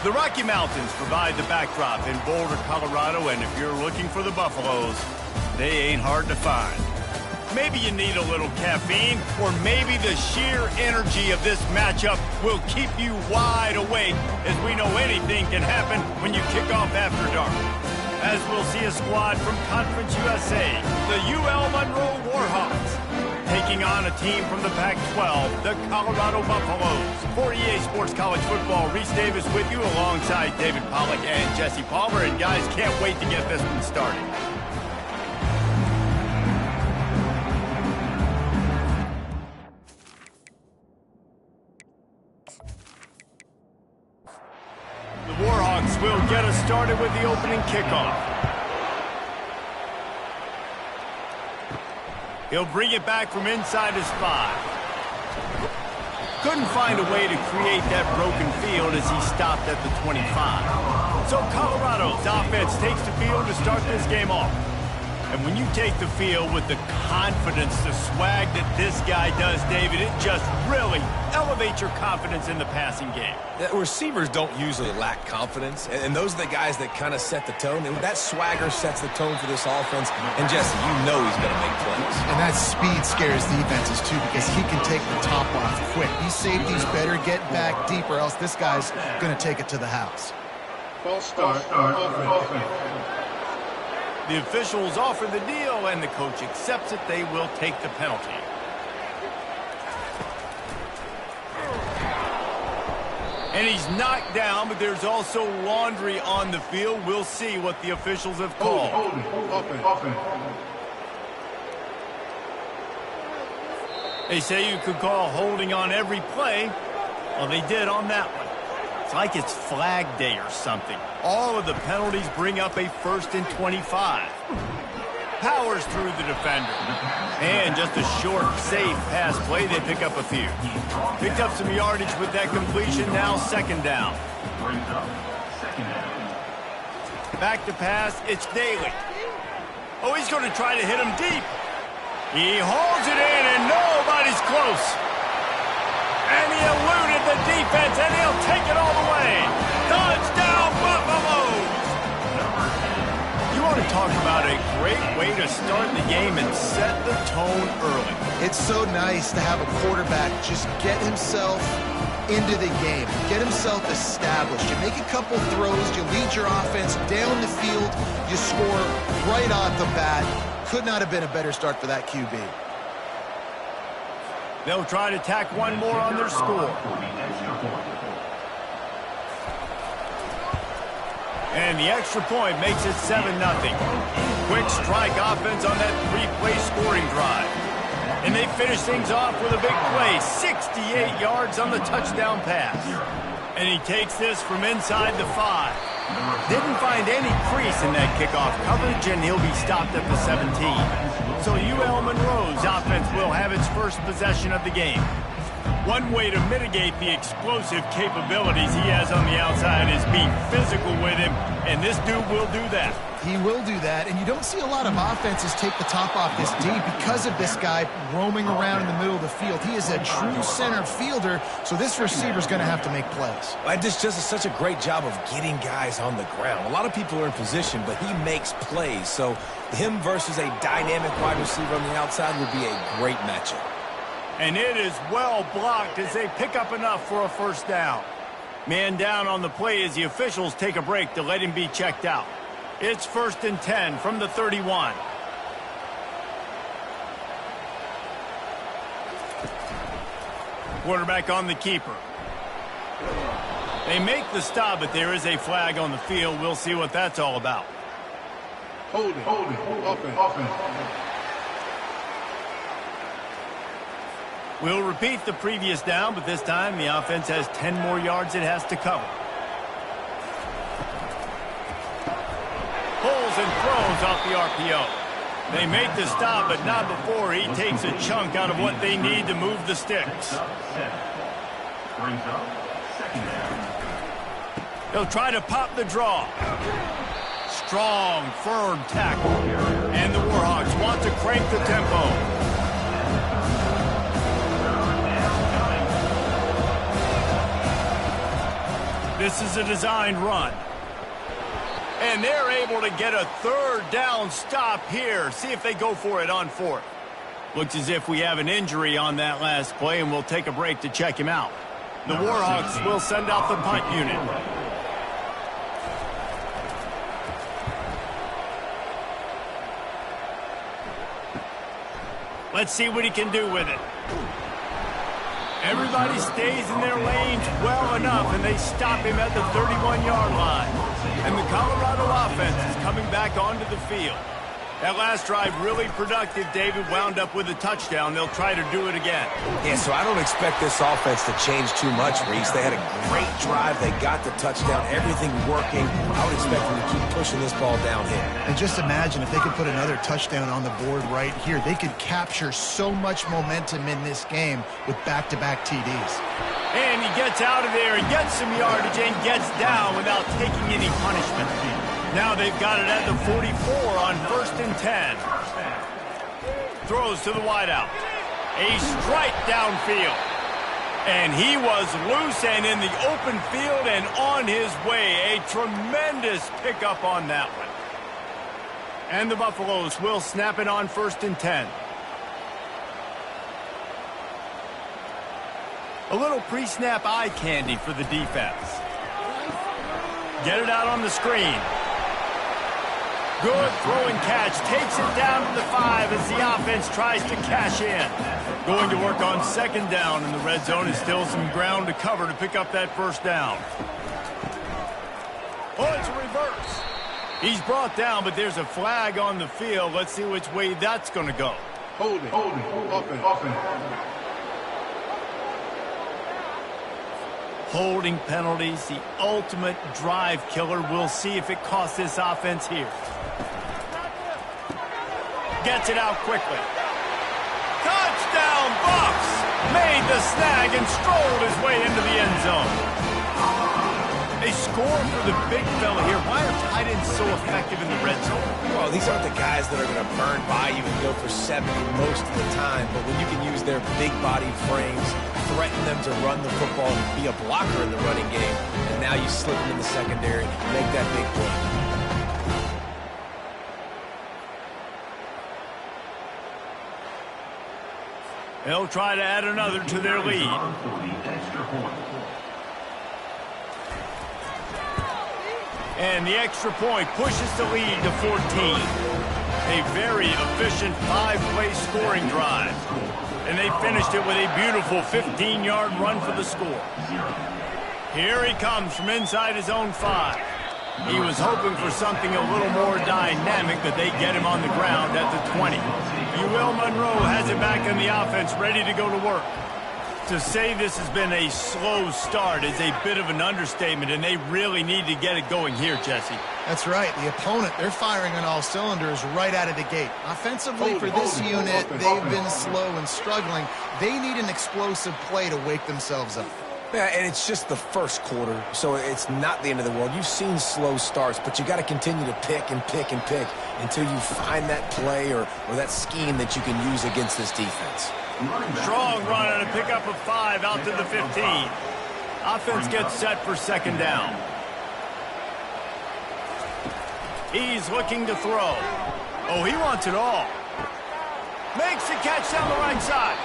The Rocky Mountains provide the backdrop in Boulder, Colorado, and if you're looking for the Buffaloes, they ain't hard to find. Maybe you need a little caffeine, or maybe the sheer energy of this matchup will keep you wide awake, as we know anything can happen when you kick off after dark. As we'll see a squad from Conference USA, the UL Monroe Warhawks, taking on a team from the Pac-12, the Colorado Buffaloes. For EA Sports College Football, Reese Davis with you alongside David Pollack and Jesse Palmer. And guys, can't wait to get this one started. The Warhawks will get us started with the opening kickoff. He'll bring it back from inside his 5. Couldn't find a way to create that broken field as he stopped at the 25. So Colorado's offense takes the field to start this game off. And when you take the field with the confidence, the swag that this guy does, David, it just really elevates your confidence in the passing game. Receivers don't usually lack confidence, and those are the guys that kind of set the tone. And that swagger sets the tone for this offense. And Jesse, you know he's going to make plays. And that speed scares defenses too, because he can take the top off quick. These safeties better get back deep, or else this guy's going to take it to the house. False start. Offense. The officials offer the deal, and the coach accepts it. They will take the penalty. And he's knocked down, but there's also laundry on the field. We'll see what the officials have called. Offense. They say you could call holding on every play. Well, they did on that one. It's like it's flag day or something. All of the penalties bring up a 1st and 25. Powers through the defender. And just a short, safe pass play. They pick up a few. Picked up some yardage with that completion. Now 2nd down. Back to pass. It's Daly. Oh, he's going to try to hit him deep. He hauls it in, and nobody's close. And he eluded the defense, and he'll take it all the way. Touchdown, Buffaloes! You want to talk about a great way to start the game and set the tone early. It's so nice to have a quarterback just get himself into the game, get himself established. You make a couple throws, you lead your offense down the field, you score right off the bat. Could not have been a better start for that QB. They'll try to tack one more on their score. And the extra point makes it 7-0. Quick strike offense on that 3-play scoring drive. And they finish things off with a big play, 68 yards on the touchdown pass. And he takes this from inside the 5. Didn't find any crease in that kickoff coverage, and he'll be stopped at the 17. So UL Monroe's offense will have its first possession of the game. One way to mitigate the explosive capabilities he has on the outside is being physical with him, and this dude will do that. He will do that, and you don't see a lot of offenses take the top off this deep because of this guy roaming around in the middle of the field. He is a true center fielder, so this receiver's going to have to make plays. This just is such a great job of getting guys on the ground. A lot of people are in position, but he makes plays. So him versus a dynamic wide receiver on the outside would be a great matchup. And it is well blocked as they pick up enough for a 1st down. Man down on the play as the officials take a break to let him be checked out. It's 1st and 10 from the 31. Quarterback on the keeper. They make the stop, but there is a flag on the field. We'll see what that's all about. Holding. Offense. We'll repeat the previous down, but this time the offense has 10 more yards it has to cover. Pulls and throws off the RPO. They make the stop, but not before he takes a chunk out of what they need to move the sticks. They'll try to pop the draw. Strong, firm tackle. And the Warhawks want to crank the tempo. This is a designed run. And they're able to get a third down stop here. See if they go for it on fourth. Looks as if we have an injury on that last play, and we'll take a break to check him out. The Warhawks will send out the punt unit. Let's see what he can do with it. Everybody stays in their lanes well enough, and they stop him at the 31-yard line. And the Colorado offense is coming back onto the field. That last drive really productive. David wound up with a touchdown. They'll try to do it again. Yeah, so I don't expect this offense to change too much, Reese. They had a great drive. They got the touchdown. Everything working. I would expect them to keep pushing this ball downhill. And just imagine if they could put another touchdown on the board right here. They could capture so much momentum in this game with back-to-back TDs. And he gets out of there and gets some yardage and gets down without taking any punishment. Now they've got it at the 44 on 1st and 10. Throws to the wideout. A strike downfield. And he was loose and in the open field and on his way. A tremendous pickup on that one. And the Buffaloes will snap it on 1st and 10. A little pre-snap eye candy for the defense. Get it out on the screen. Good throw and catch. Takes it down to the 5 as the offense tries to cash in. Going to work on 2nd down, and the red zone is still some ground to cover to pick up that 1st down. Oh, it's a reverse. He's brought down, but there's a flag on the field. Let's see which way that's going to go. Holding. Offense. Holding penalties, the ultimate drive killer. We'll see if it costs this offense here. Gets it out quickly. Touchdown, Bucks! Made the snag and strolled his way into the end zone. A score for the big fella here. Why are tight ends so effective in the red zone? Well, these aren't the guys that are going to burn by you and go for 70 most of the time, but when you can use their big body frames, threaten them to run the football, be a blocker in the running game, and now you slip them in the secondary, make that big play. They'll try to add another to their lead. And the extra point pushes the lead to 14. A very efficient 5-play scoring drive. And they finished it with a beautiful 15-yard run for the score. Here he comes from inside his own 5. He was hoping for something a little more dynamic, but they get him on the ground at the 20. Monroe has it back in the offense, ready to go to work. To say this has been a slow start is a bit of an understatement, and they really need to get it going here, Jesse. That's right. The opponent, they're firing on all cylinders right out of the gate. Offensively, for this unit, they've been slow and struggling. They need an explosive play to wake themselves up. Yeah, and it's just the first quarter, so it's not the end of the world. You've seen slow starts, but you got to continue to pick and pick and pick until you find that play or that scheme that you can use against this defense. Strong run and a pickup of 5 out to the 15. Offense gets set for 2nd down. He's looking to throw. Oh, he wants it all. Makes the catch down the right side.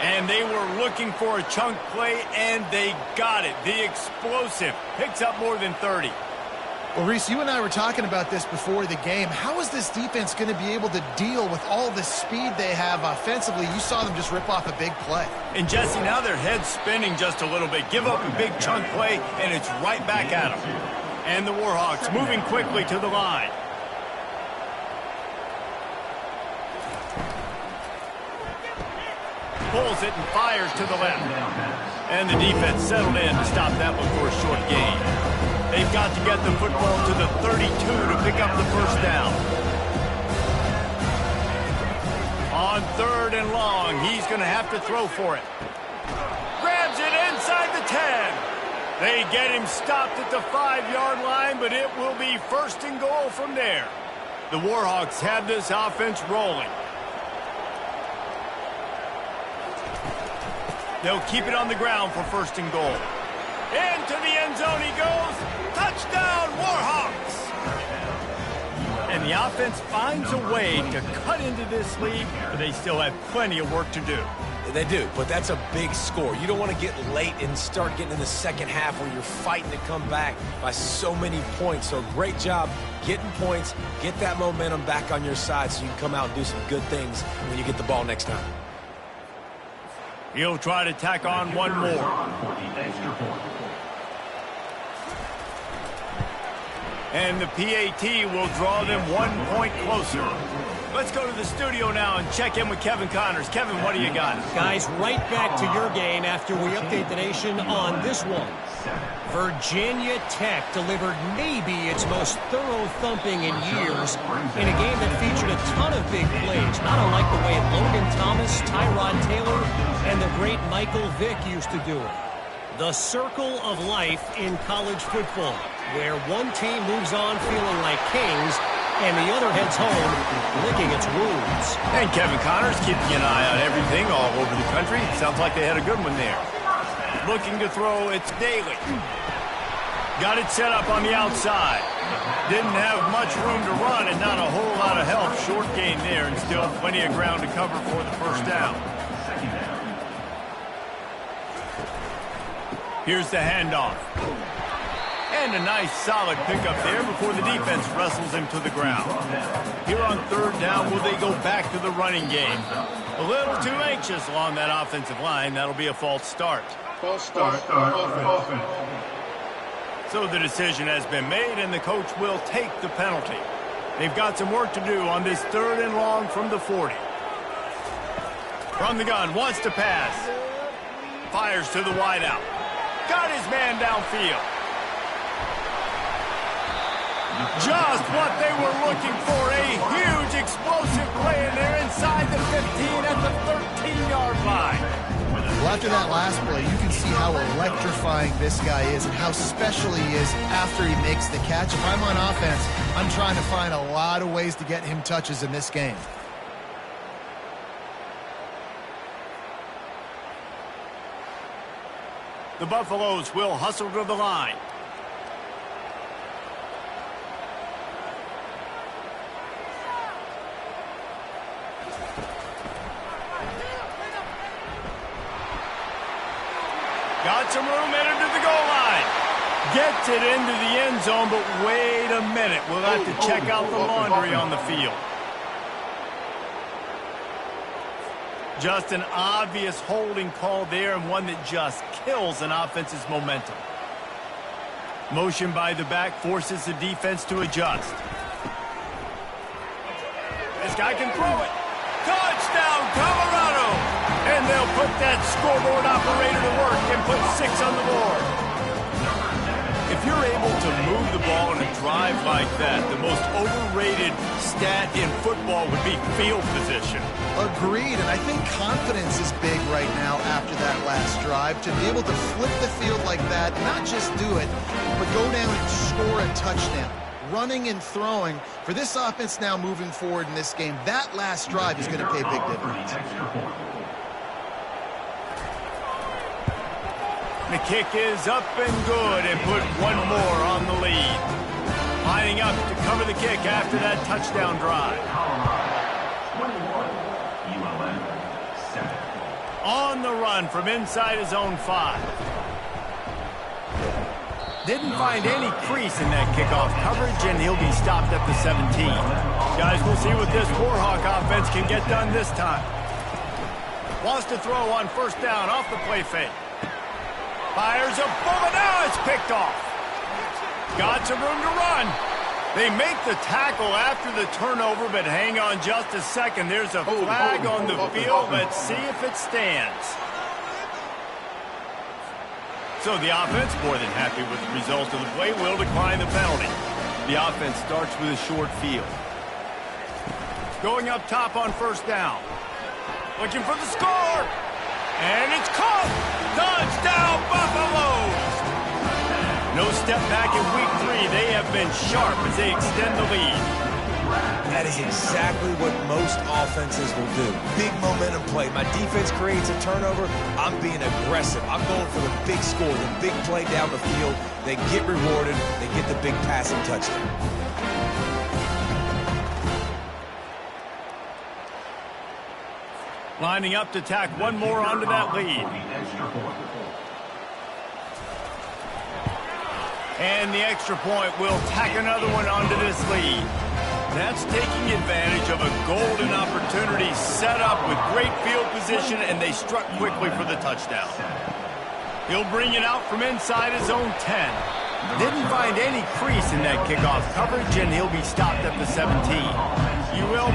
And they were looking for a chunk play, and they got it. The explosive picks up more than 30. Well, Reese, you and I were talking about this before the game. How is this defense going to be able to deal with all the speed they have offensively? You saw them just rip off a big play. And, Jesse, now their head's spinning just a little bit. Give up a big chunk play, and it's right back at them. And the Warhawks moving quickly to the line. Pulls it and fires to the left. And the defense settled in to stop that one for a short gain. They've got to get the football to the 32 to pick up the 1st down. On 3rd and long, he's going to have to throw for it. Grabs it inside the 10. They get him stopped at the 5-yard line, but it will be 1st and goal from there. The Warhawks have this offense rolling. They'll keep it on the ground for 1st and goal. Into the end zone he goes. Touchdown, Warhawks! And the offense finds a way to cut into this lead, but they still have plenty of work to do. They do, but that's a big score. You don't want to get late and start getting in the second half where you're fighting to come back by so many points. So great job getting points, get that momentum back on your side so you can come out and do some good things when you get the ball next time. He'll try to tack on one more. And the PAT will draw them 1 point closer. Let's go to the studio now and check in with Kevin Connors. Kevin, what do you got? Guys, right back to your game after we update the nation on this one. Virginia Tech delivered maybe its most thorough thumping in years in a game that featured a ton of big plays, not unlike the way Logan Thomas, Tyrod Taylor, and the great Michael Vick used to do it. The circle of life in college football, where one team moves on feeling like kings and the other heads home licking its wounds. And Kevin Connors keeping an eye on everything all over the country. Sounds like they had a good one there. Looking to throw, it's Daly. Got it set up on the outside. Didn't have much room to run and not a whole lot of help. Short gain there and still plenty of ground to cover for the first down. Here's the handoff. And a nice solid pickup there before the defense wrestles him to the ground. Here on third down, will they go back to the running game? A little too anxious along that offensive line. That'll be a false start. False start. Offense. So the decision has been made, and the coach will take the penalty. They've got some work to do on this third and long from the 40. From the gun, wants to pass. Fires to the wideout. Got his man downfield. Just what they were looking for. A huge explosive play in there inside the 15 at the 13-yard line. Well, after that last play, you can see how electrifying this guy is and how special he is after he makes the catch. If I'm on offense, I'm trying to find a lot of ways to get him touches in this game. The Buffaloes will hustle to the line. Got some room, entered to the goal line. Gets it into the end zone, but wait a minute. We'll have to check out the laundry on the field. Just an obvious holding call there, and one that just kills an offense's momentum. Motion by the back forces the defense to adjust. This guy can throw it. Touchdown, Colorado! And they'll put that scoreboard operator to work and put 6 on the board. If you're able to move the ball in a drive like that, the most overrated stat in football would be field position. Agreed, and I think confidence is big right now after that last drive. To be able to flip the field like that, not just do it, but go down and score a touchdown. Running and throwing, for this offense now moving forward in this game, that last drive is going to pay big dividends. The kick is up and good and put one more on the lead. Lining up to cover the kick after that touchdown drive. On the run from inside his own 5. Didn't find any crease in that kickoff coverage, and he'll be stopped at the 17. Guys, we'll see what this Warhawk offense can get done this time. Wants to throw on first down off the play fake. Fires a bullet. Now it's picked off. Got some room to run. They make the tackle after the turnover, but hang on just a second. There's a flag on the field. Let's see if it stands. So the offense, more than happy with the result of the play, will decline the penalty. The offense starts with a short field. Going up top on first down. Looking for the score. And it's caught. Touchdown, Buffaloes. No step back in week 3. They have been sharp as they extend the lead. That is exactly what most offenses will do. Big momentum play. My defense creates a turnover. I'm being aggressive. I'm going for the big score, the big play down the field. They get rewarded. They get the big passing touchdown. Lining up to tack one more onto that lead. And the extra point will tack another one onto this lead. That's taking advantage of a golden opportunity set up with great field position, and they struck quickly for the touchdown. He'll bring it out from inside his own 10. Didn't find any crease in that kickoff coverage, and he'll be stopped at the 17.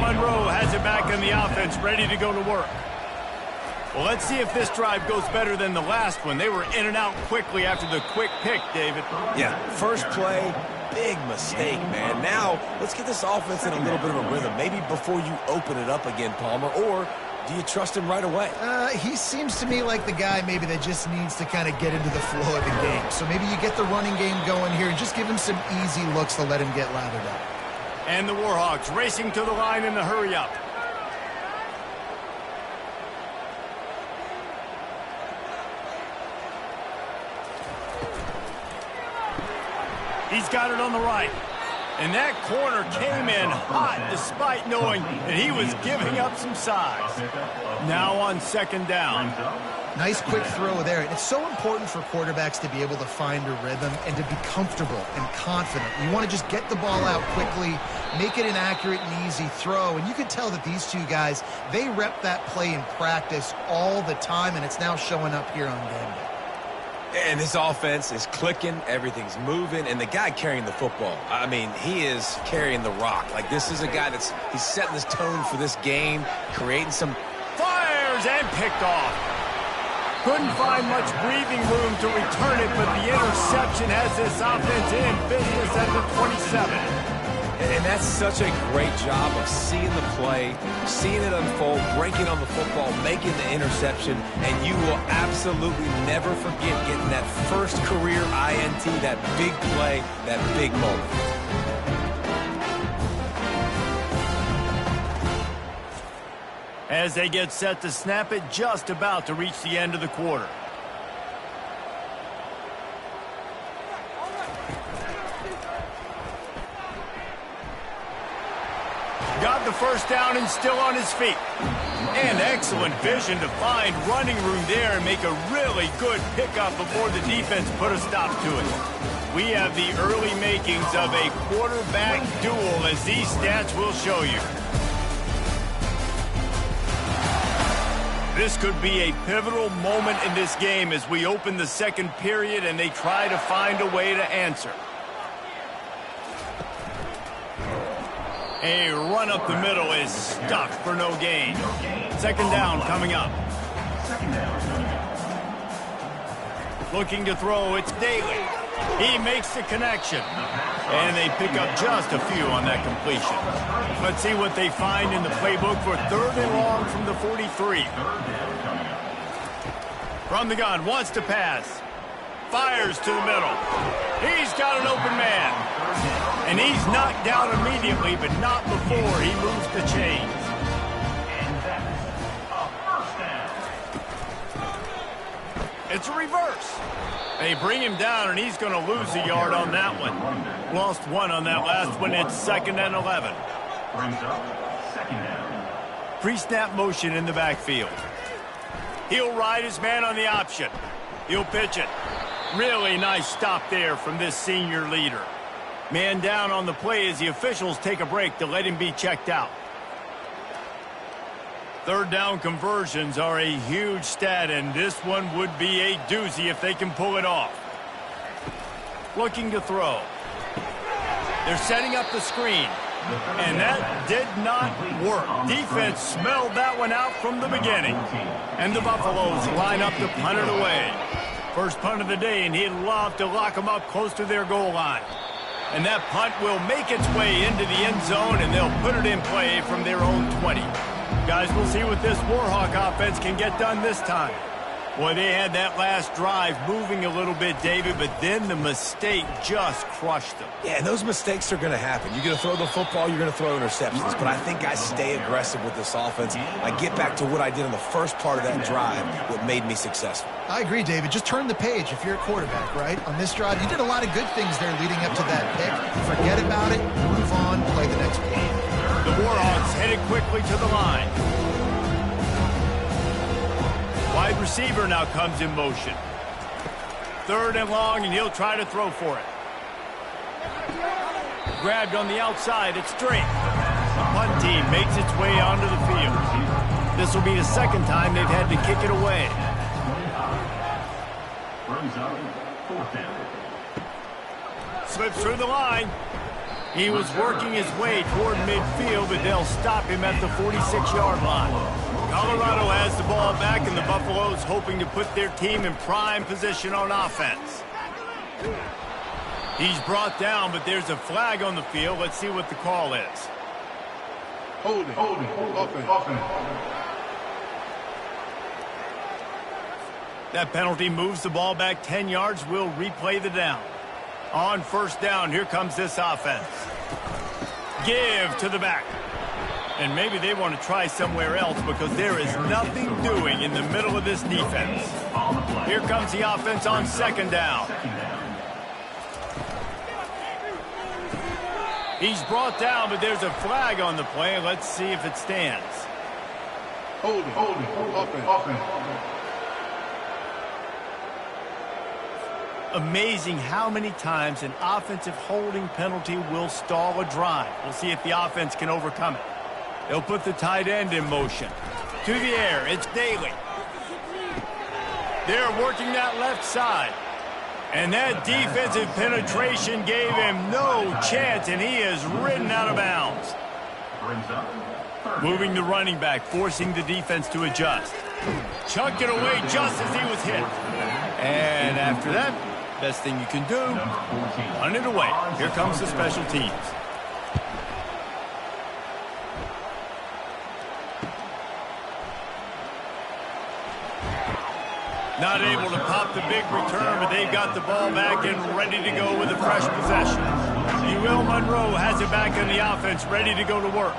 Monroe has it back in the offense, ready to go to work. Well, let's see if this drive goes better than the last one. They were in and out quickly after the quick pick, David. Yeah, first play, big mistake, man. Now, let's get this offense in a little bit of a rhythm. Maybe before you open it up again, Palmer, or do you trust him right away? He seems to me like the guy maybe that just needs to kind of get into the flow of the game. So maybe you get the running game going here and just give him some easy looks to let him get lathered up. And the Warhawks racing to the line in the hurry-up. He's got it on the right. And that corner came in hot despite knowing that he was giving up some size. Now on second down. Nice quick throw there. It's so important for quarterbacks to be able to find a rhythm and to be comfortable and confident. You want to just get the ball out quickly, make it an accurate and easy throw. And you can tell that these two guys, they rep that play in practice all the time, and it's now showing up here on game day. And this offense is clicking, everything's moving, and the guy carrying the football, I mean, he is carrying the rock. Like, this is a guy he's setting this tone for this game, creating some... Fires and picked off. Couldn't find much breathing room to return it, but the interception has this offense in business at the 27. And that's such a great job of seeing the play, seeing it unfold, breaking on the football, making the interception, and you will absolutely never forget getting that first career INT, that big play, that big moment. As they get set to snap it, just about to reach the end of the quarter. Got the first down and still on his feet. And excellent vision to find running room there and make a really good pickup before the defense put a stop to it. We have the early makings of a quarterback duel, as these stats will show you. This could be a pivotal moment in this game as we open the second period and they try to find a way to answer. A run up the middle is stuck for no gain. Second down coming up. Looking to throw, it's Daly. He makes the connection. And they pick up just a few on that completion. Let's see what they find in the playbook for third and long from the 43. From the gun, wants to pass. Fires to the middle. He's got an open man. And he's knocked down immediately, but not before he moves the chains. It's a reverse. They bring him down, and he's going to lose a yard on that one. Lost one on that last one. It's 2nd and 11. Pre-snap motion in the backfield. He'll ride his man on the option. He'll pitch it. Really nice stop there from this senior leader. Man down on the play as the officials take a break to let him be checked out. Third down conversions are a huge stat, and this one would be a doozy if they can pull it off. Looking to throw. They're setting up the screen, and that did not work. Defense smelled that one out from the beginning. And the Buffaloes line up to punt it away. First punt of the day, and he'd love to lock them up close to their goal line. And that punt will make its way into the end zone, and they'll put it in play from their own 20. Guys, we'll see what this Warhawk offense can get done this time. Well, they had that last drive moving a little bit, David, but then the mistake just crushed them. Yeah, and those mistakes are going to happen. You're going to throw the football, you're going to throw interceptions, but I think I stay aggressive with this offense. I get back to what I did in the first part of that drive, what made me successful. I agree, David. Just turn the page if you're a quarterback, right? On this drive, you did a lot of good things there leading up to that pick. Forget about it, move on, play the next play. The Warhawks headed quickly to the line. Wide receiver now comes in motion. 3rd and long, and he'll try to throw for it. Grabbed on the outside, it's straight. The punt team makes its way onto the field. This will be the second time they've had to kick it away. Slips through the line. He was working his way toward midfield, but they'll stop him at the 46-yard line. Colorado has the ball back, and the Buffaloes hoping to put their team in prime position on offense. He's brought down, but there's a flag on the field. Let's see what the call is. Holding. Offense. That penalty moves the ball back 10 yards. We'll replay the down. On 1st down, here comes this offense. Give to the back. And maybe they want to try somewhere else because there is nothing doing in the middle of this defense. Here comes the offense on 2nd down. He's brought down, but there's a flag on the play. Let's see if it stands. Holding. Offense. Amazing how many times an offensive holding penalty will stall a drive. We'll see if the offense can overcome it. They'll put the tight end in motion. To the air, it's Daly. They're working that left side. And that defensive penetration gave him no chance, and he is ridden out of bounds. Moving the running back, forcing the defense to adjust. Chuck it away just as he was hit. And after that, best thing you can do, run it away. Here comes the special teams. Not able to pop the big return, but they've got the ball back and ready to go with a fresh possession. Monroe has it back in the offense, ready to go to work.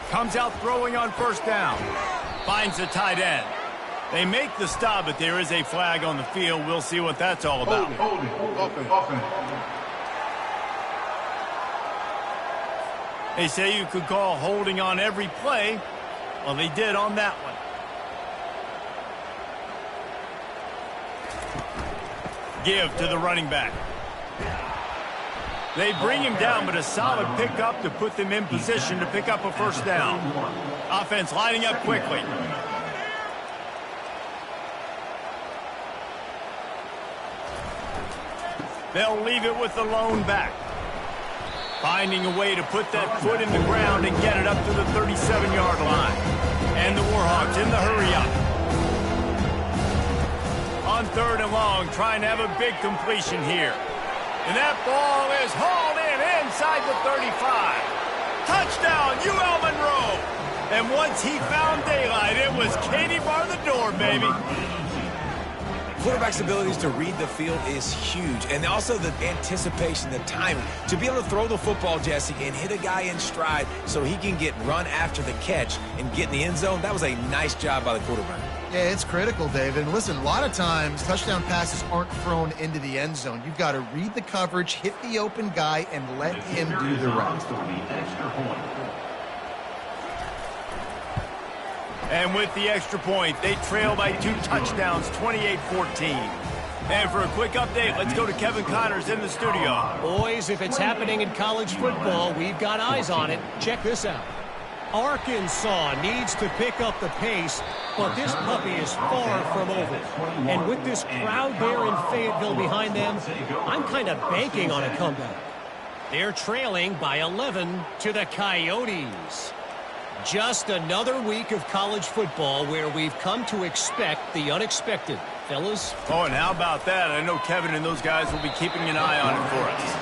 Comes out throwing on 1st down. Finds the tight end. They make the stop, but there is a flag on the field. We'll see what that's all about. Holding. Offense. They say you could call holding on every play. Well, they did on that one. Give to the running back. They bring him down, but a solid pickup to put them in position to pick up a 1st down. Offense lining up quickly. They'll leave it with the lone back. Finding a way to put that foot in the ground and get it up to the 37-yard line. And the Warhawks in the hurry-up. On 3rd and long, trying to have a big completion here. And that ball is hauled in inside the 35. Touchdown, Monroe. And once he found daylight, it was Katie bar the door, baby. Quarterback's abilities to read the field is huge, and also the anticipation, the timing. To be able to throw the football, Jesse, and hit a guy in stride so he can get run after the catch and get in the end zone, that was a nice job by the quarterback. Yeah, it's critical, David. And listen, a lot of times touchdown passes aren't thrown into the end zone. You've got to read the coverage, hit the open guy, and let him do the rest. And with the extra point, they trail by 2 touchdowns, 28-14. And for a quick update, let's go to Kevin Connors in the studio. Boys, if it's happening in college football, we've got eyes on it. Check this out. Arkansas needs to pick up the pace, but this puppy is far from over. And with this crowd there in Fayetteville behind them, I'm kind of banking on a comeback. They're trailing by 11 to the Coyotes. Just another week of college football where we've come to expect the unexpected. Fellas? Oh, and how about that? I know Kevin and those guys will be keeping an eye on it for us.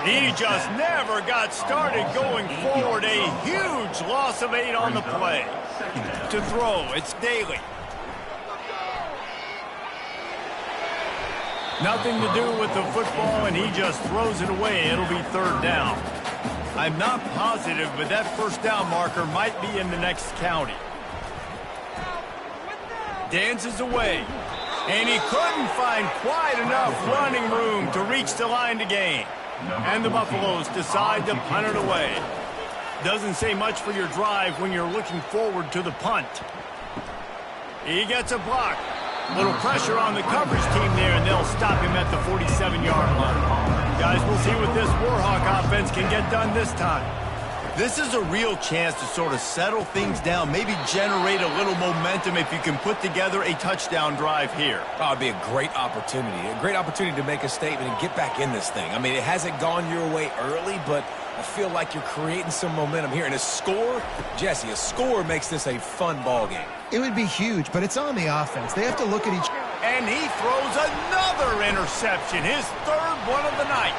He just never got started going forward. A huge loss of 8 on the play. To throw, it's Daly. Nothing to do with the football, and he just throws it away. It'll be third down. I'm not positive, but that first down marker might be in the next county. Dances away, and he couldn't find quite enough running room to reach the line to gain. And the Buffaloes decide to punt it away. Doesn't say much for your drive when you're looking forward to the punt. He gets a block. Little pressure on the coverage team there, and they'll stop him at the 47-yard line. Guys, we'll see what this Warhawk offense can get done this time. This is a real chance to sort of settle things down, maybe generate a little momentum if you can put together a touchdown drive here. Oh, it'd be a great opportunity to make a statement and get back in this thing. I mean, it hasn't gone your way early, but I feel like you're creating some momentum here. And a score, Jesse, a score makes this a fun ball game. It would be huge, but it's on the offense. They have to look at each... And he throws another interception, his third one of the night.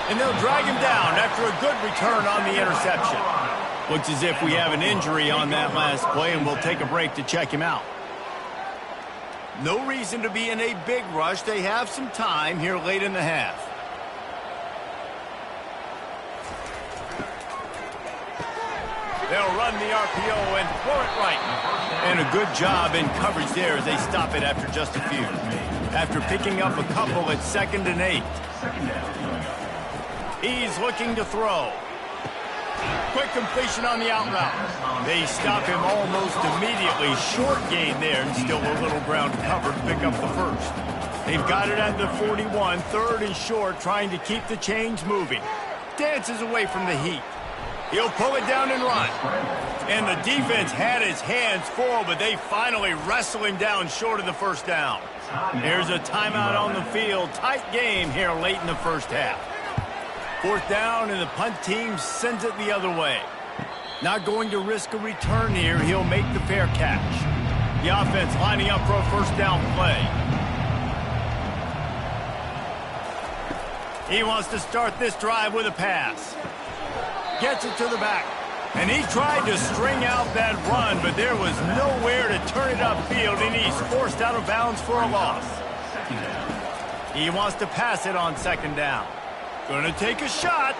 And they'll drag him down after a good return on the interception. Looks as if we have an injury on that last play, and we'll take a break to check him out. No reason to be in a big rush. They have some time here late in the half. They'll run the RPO and throw it right. And a good job in coverage there as they stop it after just a few. After picking up a couple at 2nd and 8. He's looking to throw. Quick completion on the out route. They stop him almost immediately. Short gain there, and still a little ground covered to pick up the first. They've got it at the 41, 3rd and short, trying to keep the chains moving. Dances away from the heat. He'll pull it down and run. And the defense had his hands full, but they finally wrestle him down short of the first down. There's a timeout on the field. Tight game here late in the first half. 4th down, and the punt team sends it the other way. Not going to risk a return here. He'll make the fair catch. The offense lining up for a first down play. He wants to start this drive with a pass. Gets it to the back. And he tried to string out that run, but there was nowhere to turn it upfield, and he's forced out of bounds for a loss. He wants to pass it on 2nd down. Gonna take a shot.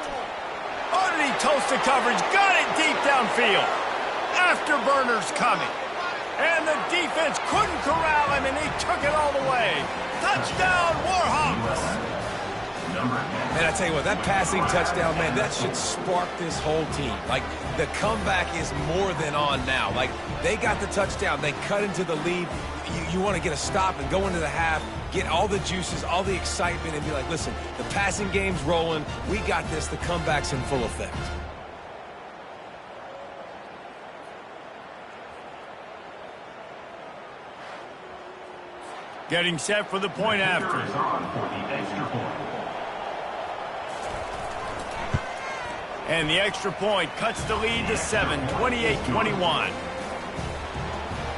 Oh, did he toast the coverage? Got it deep downfield. Afterburners coming. And the defense couldn't corral him, and he took it all the way. Touchdown, Warhawks! Man, I tell you what, that passing touchdown, man, that should spark this whole team. Like, the comeback is more than on now. Like, they got the touchdown. They cut into the lead. You want to get a stop and go into the half, get all the juices, all the excitement, and be like, listen, the passing game's rolling. We got this. The comeback's in full effect. Getting set for the point after. And the extra point cuts the lead to 7, 28-21.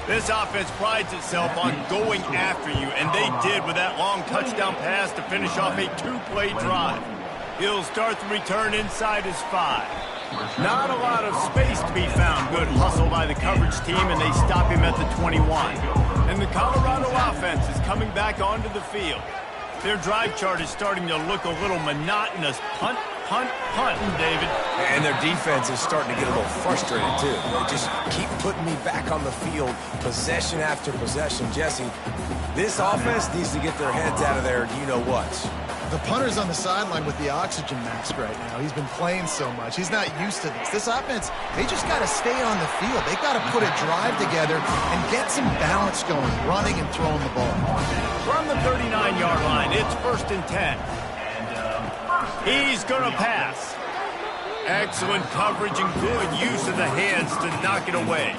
This offense prides itself on going after you, and they did with that long touchdown pass to finish off a 2-play drive. He'll start the return inside his 5. Not a lot of space to be found. Good hustle by the coverage team, and they stop him at the 21. And the Colorado offense is coming back onto the field. Their drive chart is starting to look a little monotonous. Punt, punt, punting, David. And their defense is starting to get a little frustrated, too. They just keep putting me back on the field, possession after possession. Jesse, this offense needs to get their heads out of there, you-know-what. The punter's on the sideline with the oxygen mask right now. He's been playing so much. He's not used to this. This offense, they just got to stay on the field. They got to put a drive together and get some balance going, running and throwing the ball. From the 39-yard line, it's 1st and 10. He's going to pass. Excellent coverage and good use of the hands to knock it away.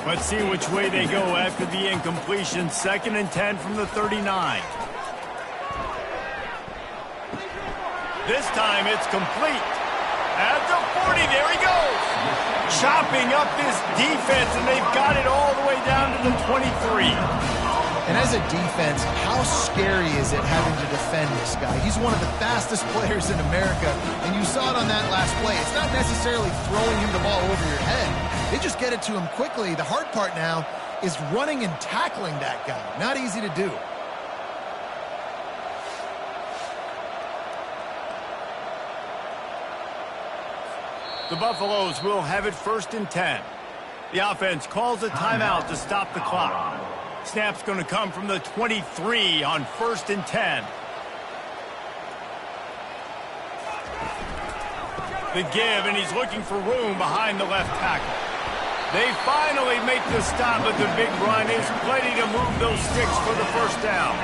Let's see which way they go after the incompletion. 2nd and 10 from the 39. This time it's complete. At the 40, there he goes. Chopping up this defense, and they've got it all the way down to the 23. And as a defense, how scary is it having to defend this guy? He's one of the fastest players in America, and you saw it on that last play. It's not necessarily throwing him the ball over your head. They just get it to him quickly. The hard part now is running and tackling that guy. Not easy to do. The Buffaloes will have it 1st and 10. The offense calls a timeout to stop the clock. Snap's going to come from the 23 on 1st and 10. The give, and he's looking for room behind the left tackle. They finally make the stop, but the big run is plenty to move those sticks for the 1st down.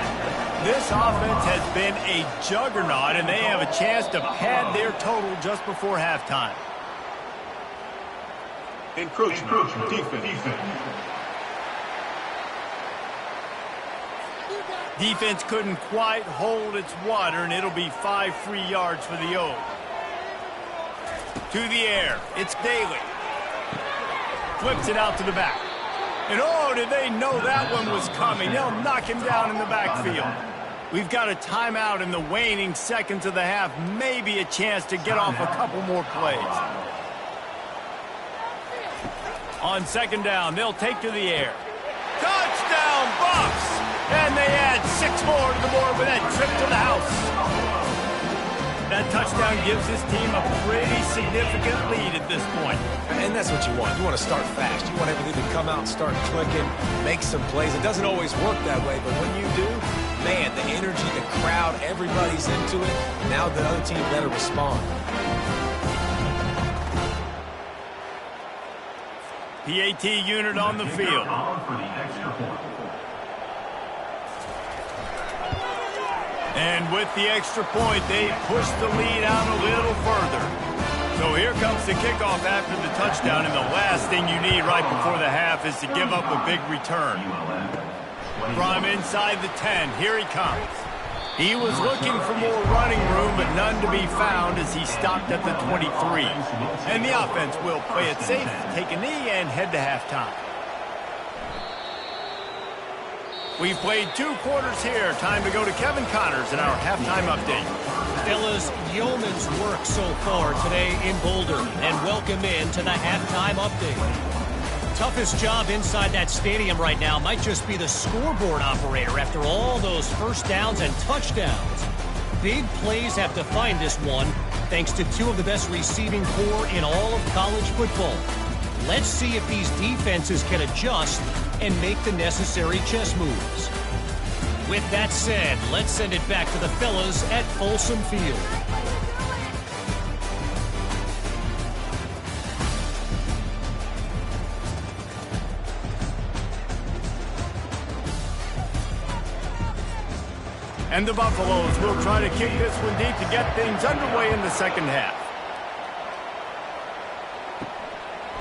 This offense has been a juggernaut, and they have a chance to pad their total just before halftime. Encroachment. Defense. Defense couldn't quite hold its water, and it'll be 5 free yards for the O's. To the air. It's Daly. Flips it out to the back. And oh, did they know that one was coming? They'll knock him down in the backfield. We've got a timeout in the waning seconds of the half. Maybe a chance to get off a couple more plays. On 2nd down, they'll take to the air. Touchdown, Buffs! And they add 6 more to the board with that trip to the house. That touchdown gives his team a pretty significant lead at this point. And that's what you want. You want to start fast. You want everything to come out and start clicking, make some plays. It doesn't always work that way, but when you do, man, the energy, the crowd, everybody's into it. Now the other team better respond. PAT unit on the field. And with the extra point, they push the lead out a little further. So here comes the kickoff after the touchdown, and the last thing you need right before the half is to give up a big return. From inside the 10, here he comes. He was looking for more running room, but none to be found as he stopped at the 23. And the offense will play it safe, take a knee, and head to halftime. We've played 2 quarters here. Time to go to Kevin Connors in our halftime update. Fellas, yeoman's work so far today in Boulder, and welcome in to the halftime update. Toughest job inside that stadium right now might just be the scoreboard operator after all those 1st downs and touchdowns. Big plays have defined this one, thanks to 2 of the best receiving corps in all of college football. Let's see if these defenses can adjust and make the necessary chess moves. With that said, let's send it back to the fellas at Folsom Field. And the Buffaloes will try to kick this one deep to get things underway in the 2nd half.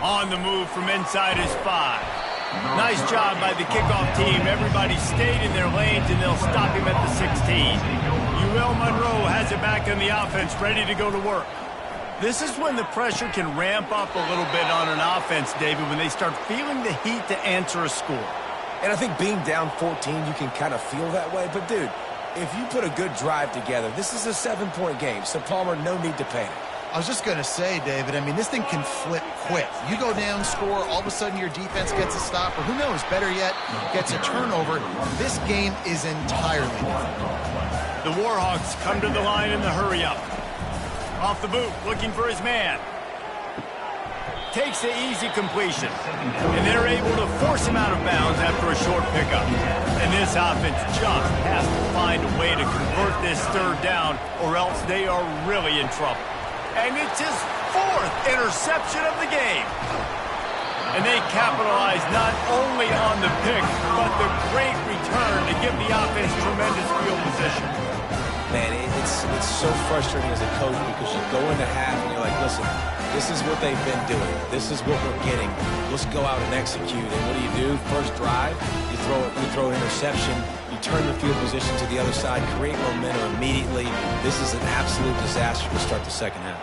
On the move from inside is 5. Nice job by the kickoff team. Everybody stayed in their lanes, and they'll stop him at the 16. Monroe has it back in the offense, ready to go to work. This is when the pressure can ramp up a little bit on an offense, David, when they start feeling the heat to answer a score. And I think being down 14, you can kind of feel that way. But, dude, if you put a good drive together, this is a 7-point game. So, Palmer, no need to panic. I was just going to say, David, I mean, this thing can flip quick. You go down, score, all of a sudden your defense gets a stop, or who knows, better yet, gets a turnover. This game is entirely different. The Warhawks come to the line in the hurry-up. Off the boot, looking for his man. Takes the easy completion, and they're able to force him out of bounds after a short pickup. And this offense just has to find a way to convert this 3rd down, or else they are really in trouble. And it's his 4th interception of the game. And they capitalize not only on the pick, but the great return to give the offense tremendous field position. Man, it's so frustrating as a coach because you go into half and you're like, listen, this is what they've been doing. This is what we're getting. Let's go out and execute. And what do? First drive, you throw an interception. You turn the field position to the other side, create momentum immediately. This is an absolute disaster to start the 2nd half.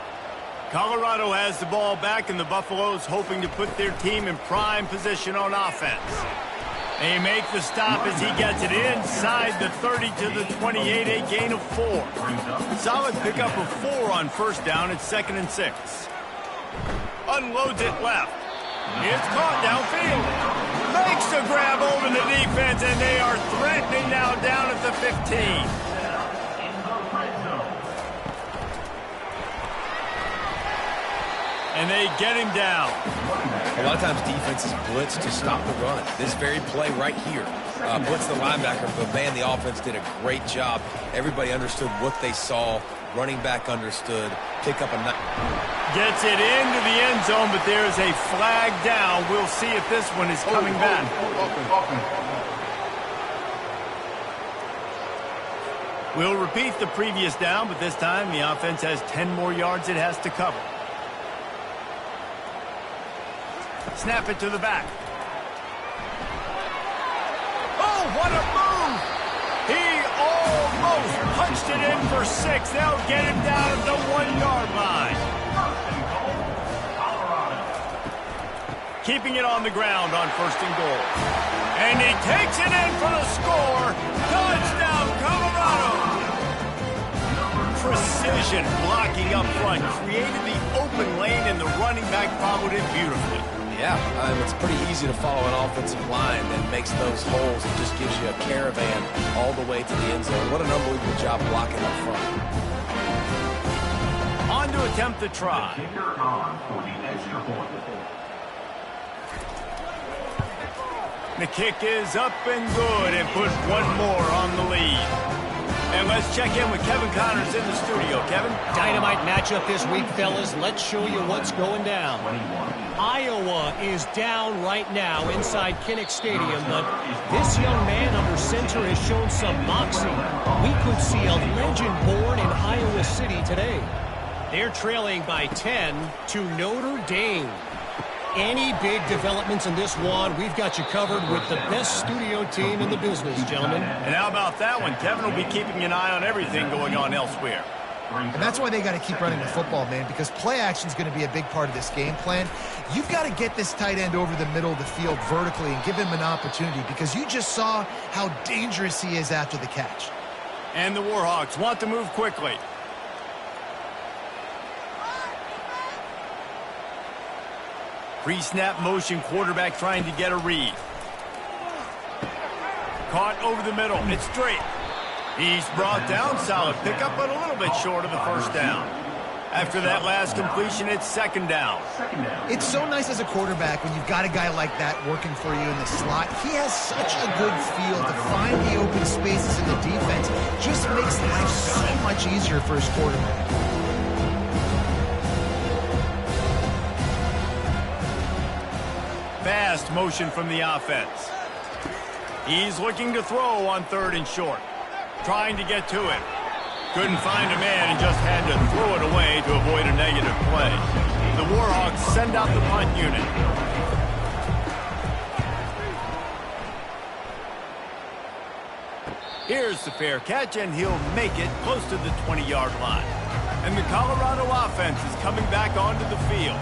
Colorado has the ball back, and the Buffaloes hoping to put their team in prime position on offense. They make the stop as he gets it inside the 30 to the 28, a gain of 4. Solid pickup of 4 on 1st down. It's 2nd and 6. Unloads it left. It's caught downfield. Makes the grab over the defense, and they are threatening now down at the 15. And they get him down. A lot of times defenses blitz to stop the run. This very play right here, blitz the linebacker, but man, the offense did a great job. Everybody understood what they saw. Running back understood. Pick up a... Gets it into the end zone, but there's a flag down. We'll see if this one is coming back. We'll repeat the previous down, but this time the offense has 10 more yards it has to cover. Snap it to the back. Oh, what a move! He almost punched it in for 6. They'll get him down at the 1-yard line. Keeping it on the ground on 1st and goal. And he takes it in for the score. Touchdown, Colorado! Precision blocking up front. Created the open lane, and the running back followed it beautifully. Yeah, it's pretty easy to follow an offensive line that makes those holes and just gives you a caravan all the way to the end zone. What an unbelievable job blocking up front. On to attempt the try. The kick is up and good, and puts one more on the lead. And let's check in with Kevin Connors in the studio. Kevin? Dynamite matchup this week, fellas. Let's show you what's going down. Iowa is down right now inside Kinnick Stadium, but this young man under center has shown some moxie. We could see a legend born in Iowa City today. They're trailing by 10 to Notre Dame. Any big developments in this one, we've got you covered with the best studio team in the business, gentlemen. And how about that one? Kevin will be keeping an eye on everything going on elsewhere. And that's why they got to keep running the football, man, because play action is going to be a big part of this game plan. You've got to get this tight end over the middle of the field vertically and give him an opportunity, because you just saw how dangerous he is after the catch. And the Warhawks want to move quickly. Pre-snap motion, quarterback trying to get a read. Caught over the middle. It's straight. He's brought down. Solid pickup, but a little bit short of the first down. After that last completion, it's 2nd down. It's so nice as a quarterback when you've got a guy like that working for you in the slot. He has such a good feel to find the open spaces in the defense. Just makes life so much easier for his quarterback. Fast motion from the offense. He's looking to throw on 3rd and short. Trying to get to it. Couldn't find a man and just had to throw it away to avoid a negative play. The Warhawks send out the punt unit. Here's the fair catch, and he'll make it close to the 20-yard line. And the Colorado offense is coming back onto the field.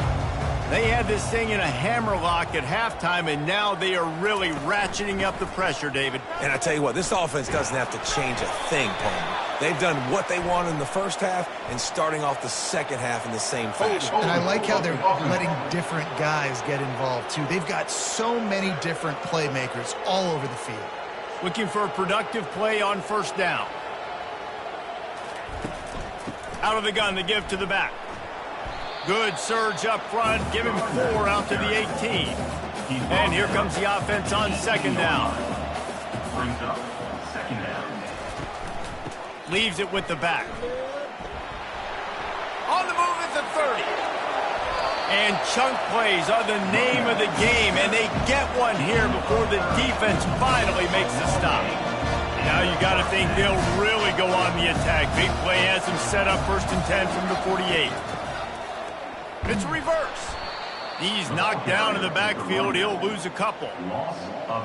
They had this thing in a hammerlock at halftime, and now they are really ratcheting up the pressure, David. And I tell you what, this offense doesn't have to change a thing, Palmer. They've done what they wanted in the first half and starting off the second half in the same fashion. And I like how they're letting different guys get involved, too. They've got so many different playmakers all over the field. Looking for a productive play on 1st down. Out of the gun, the give to the back. Good surge up front. Give him 4 out to the 18. And here comes the offense on 2nd down. Brings up 2nd down. Leaves it with the back. On the move at the 30. And chunk plays are the name of the game, and they get one here before the defense finally makes the stop. Now you got to think they'll really go on the attack. Big play has them set up 1st and 10 from the 48. It's reverse. He's knocked down in the backfield. He'll lose a couple.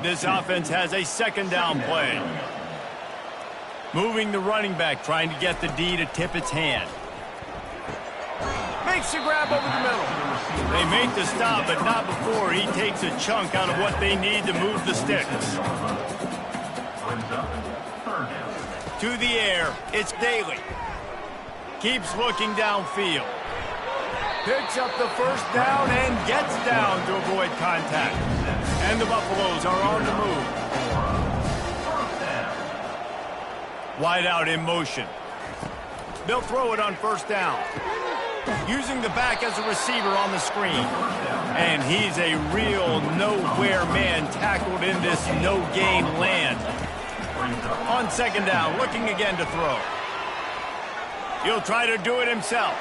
This offense has a 2nd down play. Moving the running back, trying to get the D to tip its hand. Makes a grab over the middle. They make the stop, but not before he takes a chunk out of what they need to move the sticks. To the air, it's Daly. Keeps looking downfield. Picks up the 1st down and gets down to avoid contact. And the Buffaloes are on the move. Wide out in motion. They'll throw it on 1st down. using the back as a receiver on the screen. And he's a real nowhere man tackled in this no-gain land. On second down, looking again to throw. He'll try to do it himself.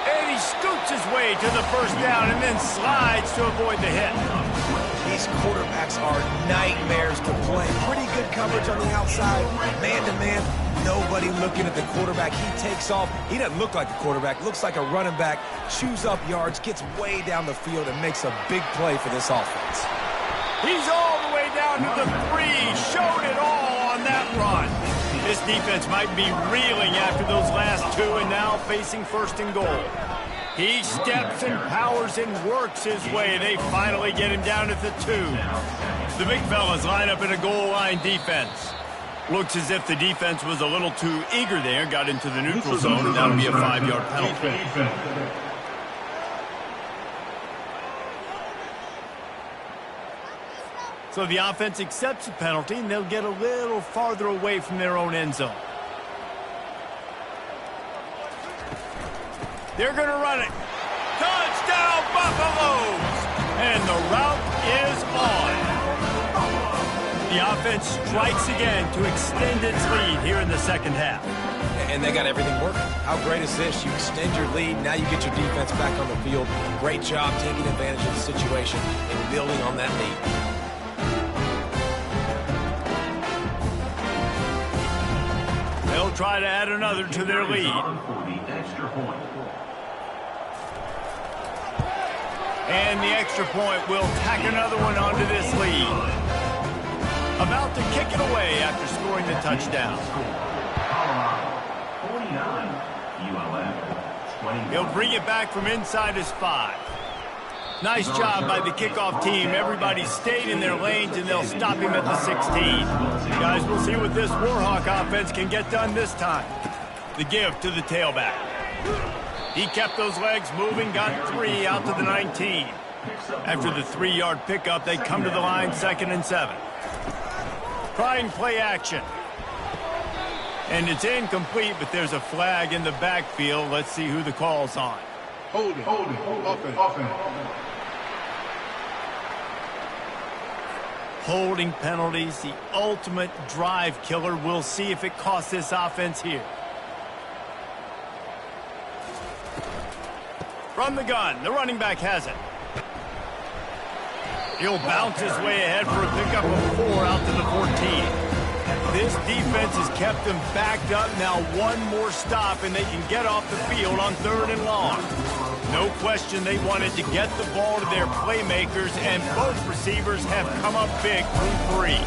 And he scoots his way to the first down and then slides to avoid the hit. These quarterbacks are nightmares to play. Pretty good coverage on the outside. Man-to-man, nobody looking at the quarterback. He takes off. He doesn't look like a quarterback. Looks like a running back. Chews up yards, gets way down the field, and makes a big play for this offense. He's all the way down to the 3. Showed it all on that run. This defense might be reeling after those last 2 and now facing first and goal. He steps and powers and works his way. They finally get him down at the 2. The big fellas line up in a goal line defense. Looks as if the defense was a little too eager there, got into the neutral zone, and that'll be a 5-yard penalty. So the offense accepts the penalty, and they'll get a little farther away from their own end zone. They're going to run it. Touchdown, Buffaloes! And the route is on. The offense strikes again to extend its lead here in the second half. And they got everything working. How great is this? You extend your lead, now you get your defense back on the field. Great job taking advantage of the situation and building on that lead. They'll try to add another to their lead. And the extra point will tack another one onto this lead. About to kick it away after scoring the touchdown. He'll bring it back from inside his 5. Nice job by the kickoff team. Everybody stayed in their lanes, and they'll stop him at the 16. Guys, we'll see what this Warhawk offense can get done this time. The give to the tailback. He kept those legs moving, got 3 out to the 19. After the 3-yard pickup, they come to the line, 2nd and 7. Trying play action. And it's incomplete, but there's a flag in the backfield. Let's see who the call's on. Hold it, offense. Holding penalties, the ultimate drive killer. We'll see if it costs this offense here. From the gun, the running back has it. He'll bounce his way ahead for a pickup of 4 out to the 14. This defense has kept them backed up. Now one more stop, and they can get off the field on 3rd and long. No question they wanted to get the ball to their playmakers, and both receivers have come up big through 3.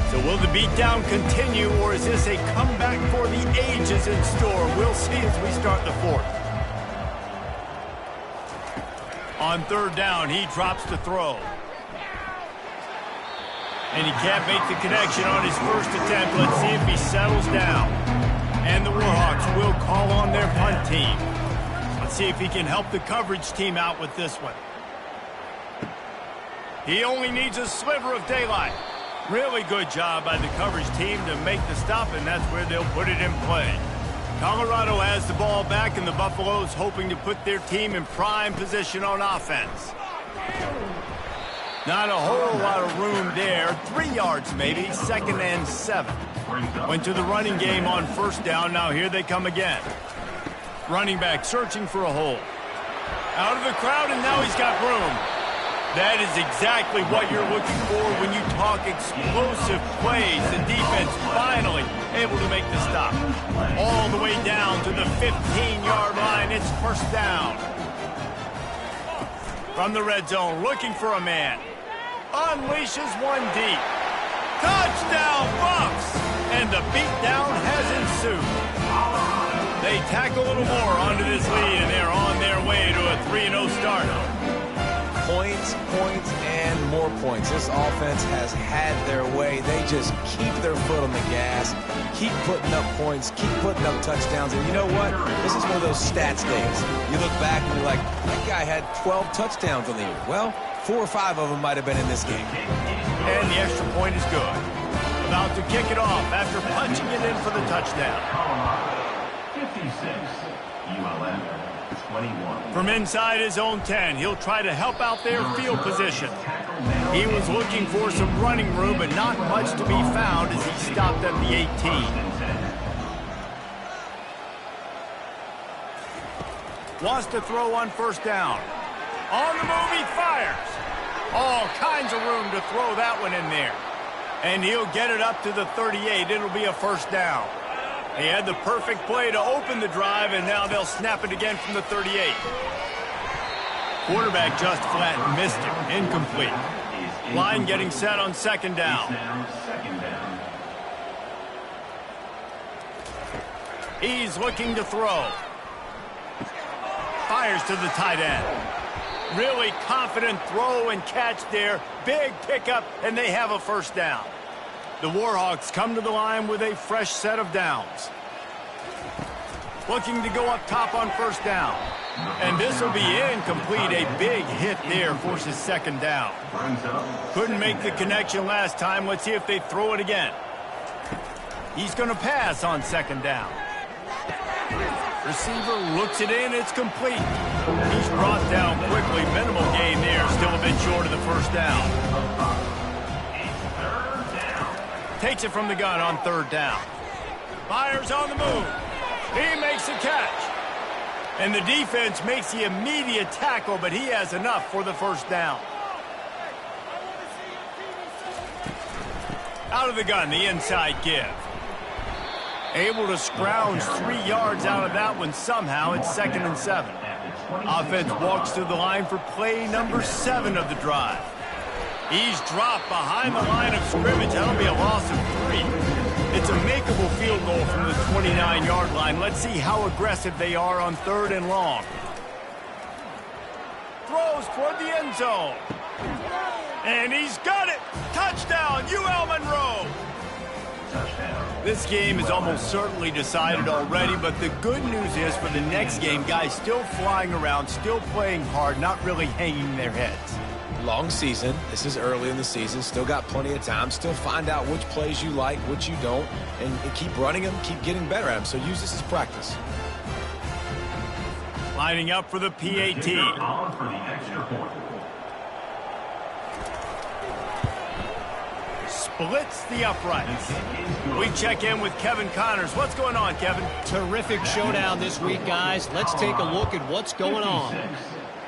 So will the beatdown continue, or is this a comeback for the ages in store? We'll see as we start the 4th. On 3rd down, he drops to throw. And he can't make the connection on his first attempt. Let's see if he settles down. And the Warhawks will call on their punt team. Let's see if he can help the coverage team out with this one. He only needs a sliver of daylight. Really good job by the coverage team to make the stop, and that's where they'll put it in play. Colorado has the ball back, and the Buffaloes hoping to put their team in prime position on offense. Not a whole lot of room there. 3 yards maybe, 2nd and 7. Went to the running game on 1st down. Now here they come again. Running back searching for a hole. Out of the crowd, and now he's got room. That is exactly what you're looking for when you talk explosive plays. The defense finally able to make the stop. All the way down to the 15-yard line. It's 1st down. From the red zone, looking for a man. Unleashes one deep. Touchdown, Buffs! And the beatdown has ensued. They tack a little more onto this lead, and they're on their way to a 3-0 start. Points, and more points. This offense has had their way. They just keep their foot on the gas, keep putting up points, keep putting up touchdowns. And you know what? This is one of those stats days. You look back and you're like, that guy had 12 touchdowns on the year. Well, 4 or 5 of them might have been in this game. And the extra point is good. About to kick it off after punching it in for the touchdown. ULM 21. From inside his own 10, he'll try to help out their field position. He was looking for some running room, but not much to be found as he stopped at the 18. Wants to throw on first down. On the move, he fires. All kinds of room to throw that one in there. And he'll get it up to the 38. It'll be a first down. He had the perfect play to open the drive, and now they'll snap it again from the 38. Quarterback just flat missed him. Incomplete. Line getting set on second down. He's looking to throw. Fires to the tight end. Really confident throw and catch there. Big pickup, and they have a first down. The Warhawks come to the line with a fresh set of downs. Looking to go up top on first down. And this will be incomplete. A big hit there forces second down. Couldn't make the connection last time. Let's see if they throw it again. He's going to pass on second down. Receiver looks it in. It's complete. He's brought down quickly. Minimal gain there. Still a bit short of the first down. Takes it from the gun on third down. Fires on the move. He makes the catch. And the defense makes the immediate tackle, but he has enough for the first down. Out of the gun, the inside give. Able to scrounge 3 yards out of that one somehow. It's 2nd and 7. Offense walks to the line for play number 7 of the drive. He's dropped behind the line of scrimmage. That'll be a loss of 3. It's a makeable field goal from the 29-yard line. Let's see how aggressive they are on 3rd and long. Throws toward the end zone. And he's got it. Touchdown, UL Monroe. This game is almost certainly decided already, but the good news is for the next game, guys still flying around, still playing hard, not really hanging their heads. Long season. This is early in the season. Still got plenty of time. Still find out which plays you like, which you don't, and keep running them, keep getting better at them. So use this as practice. Lining up for the PAT. Splits the uprights. We check in with Kevin Connors. What's going on, Kevin? Terrific showdown this week, guys. Let's take a look at what's going on.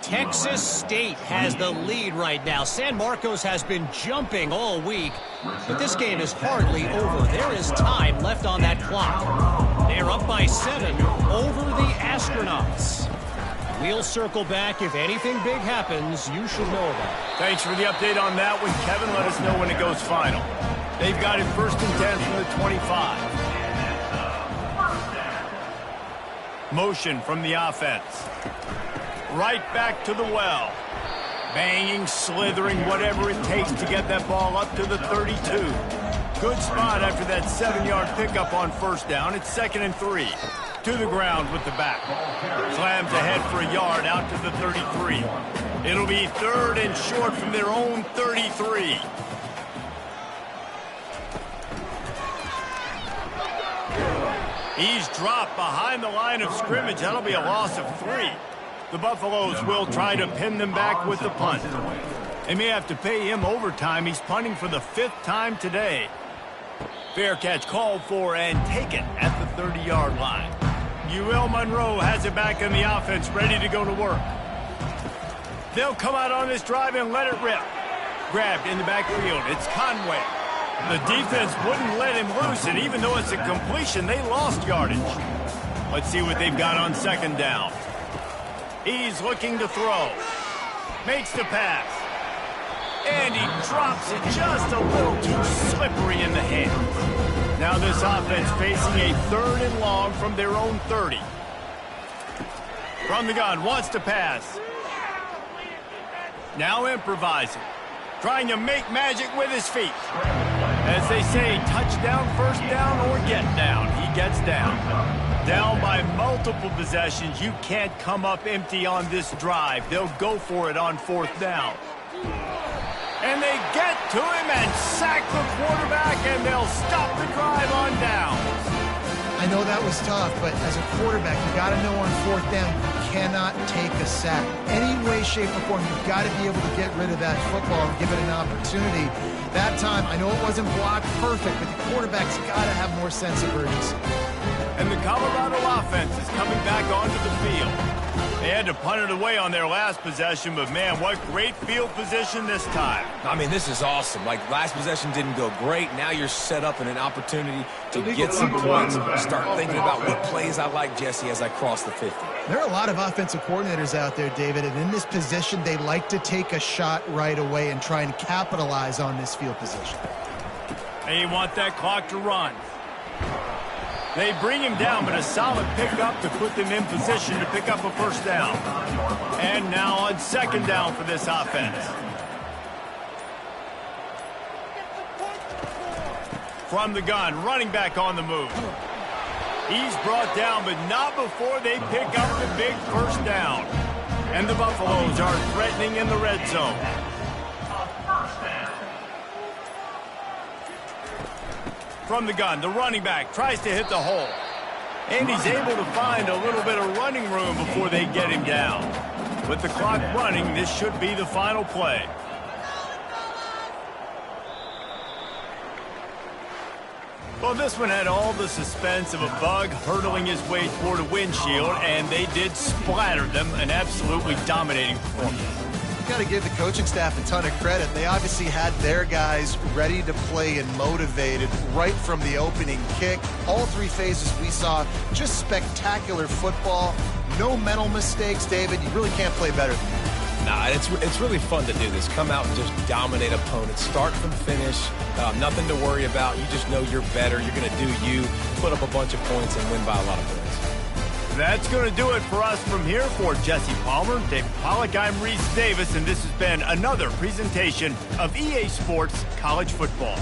Texas State has the lead right now. San Marcos has been jumping all week, but this game is hardly over. There is time left on that clock. They're up by 7 over the Astronauts. We'll circle back. If anything big happens, you should know about it. Thanks for the update on that one, Kevin. Let us know when it goes final. They've got it 1st and 10 from the 25. Motion from the offense. Right back to the well. Banging, slithering, whatever it takes to get that ball up to the 32. Good spot after that 7-yard pickup on first down. It's 2nd and 3. To the ground with the back. Slams ahead for a yard out to the 33. It'll be 3rd and short from their own 33. He's dropped behind the line of scrimmage. That'll be a loss of 3. The Buffaloes will try to pin them back with the punt. They may have to pay him overtime. He's punting for the 5th time today. Fair catch called for and taken at the 30-yard line. UL Monroe has it back in the offense, ready to go to work. They'll come out on this drive and let it rip. Grabbed in the backfield. It's Conway. The defense wouldn't let him loose, and even though it's a completion, they lost yardage. Let's see what they've got on 2nd down. He's looking to throw. Makes the pass. And he drops it just a little too slippery in the hands. Now this offense facing a 3rd and long from their own 30. From the gun, wants to pass. Now improvising. Trying to make magic with his feet. As they say, touchdown, first down, or get down. He gets down. Down by multiple possessions. You can't come up empty on this drive. They'll go for it on 4th down. And they get to him and sack the quarterback, and they'll stop the drive on down. I know that was tough, but as a quarterback, you got to know on fourth down, you cannot take a sack. Any way, shape, or form, you've got to be able to get rid of that football and give it an opportunity. That time, I know it wasn't blocked perfect, but the quarterback's got to have more sense of urgency. And the Colorado offense is coming back onto the field. They had to punt it away on their last possession, but man, what great field position this time. I mean, this is awesome. Like, last possession didn't go great. Now you're set up in an opportunity to get some points, start thinking about what plays I like, Jesse, as I cross the 50. There are a lot of offensive coordinators out there, David, and in this position, they like to take a shot right away and try and capitalize on this field position. They want that clock to run. They bring him down, but a solid pickup to put them in position to pick up a first down. And now on second down for this offense. From the gun, running back on the move. He's brought down, but not before they pick up the big first down. And the Buffaloes are threatening in the red zone. From the gun, the running back tries to hit the hole. And he's able to find a little bit of running room before they get him down. With the clock running, this should be the final play. Well, this one had all the suspense of a bug hurtling his way toward a windshield, and they did splatter them, an absolutely dominating performance. Got to give the coaching staff a ton of credit. They obviously had their guys ready to play and motivated right from the opening kick. All three phases we saw, just spectacular football. No mental mistakes, David. You really can't play better than that. Nah, it's really fun to do this. Come out and just dominate opponents. Start from finish. Nothing to worry about. You just know you're better. You're going to do you, put up a bunch of points, and win by a lot of points. That's going to do it for us from here. For Jesse Palmer, David Pollack, I'm Reese Davis, and this has been another presentation of EA Sports College Football.